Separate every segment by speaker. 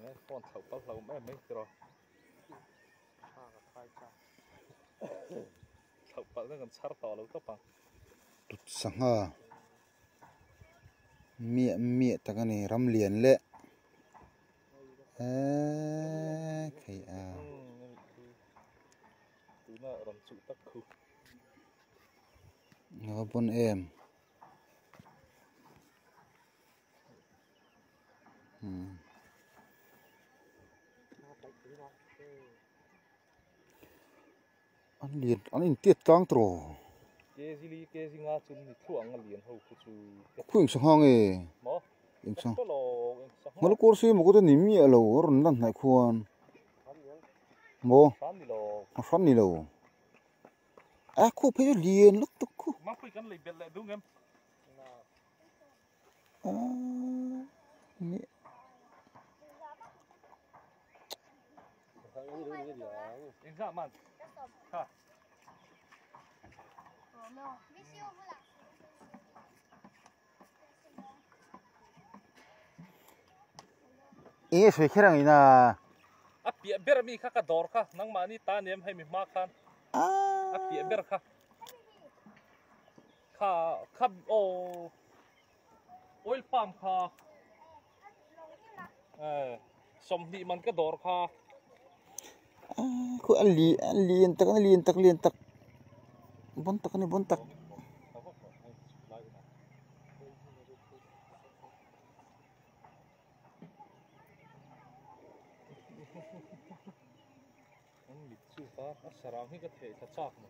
Speaker 1: nè con thầu tao lâu mấy rồi thầu tao nó còn sát tao lâu tao bằng
Speaker 2: tụt sang ha mía ta cái này ram liền lệ cái
Speaker 1: tụi nó làm chủ tắc khu
Speaker 2: nó bon em anh tiết tăng trổ
Speaker 1: cái gì ngã chun thì thuang ngã liền hậu cái chú
Speaker 2: khuyên sang hang ấy
Speaker 1: mỏ
Speaker 2: sang
Speaker 1: có lò
Speaker 2: mà lúc corsi mà có thể nếm mía lâu rồi năn này khuan mỏ phát đi lâu khu phải liền lúc tức khu
Speaker 1: má phải cắn lấy bẹt lại đúng em em ra mà ha
Speaker 2: ê suy khi rằng ina
Speaker 1: bịa bẹt mi khắc cả đor khắc nang mà ni ta niệm hay mi ma khan bịa bẹt khắc khắc oil palm khắc som đi man cái đor khắc
Speaker 2: khu liền tắc bon tắc
Speaker 1: anh bị chú ta sarang hi cái thể ta chắc mà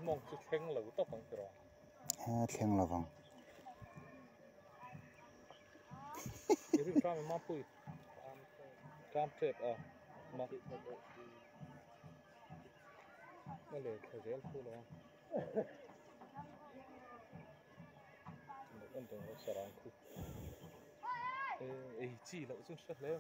Speaker 1: mong chút khen là tao bằng cái đó
Speaker 2: khen là vâng
Speaker 1: cái gì ra mà pui cam trệt mà nó để thời gian pui rồi con tưởng nó sarang khu chỉ là chúng sẽ lấy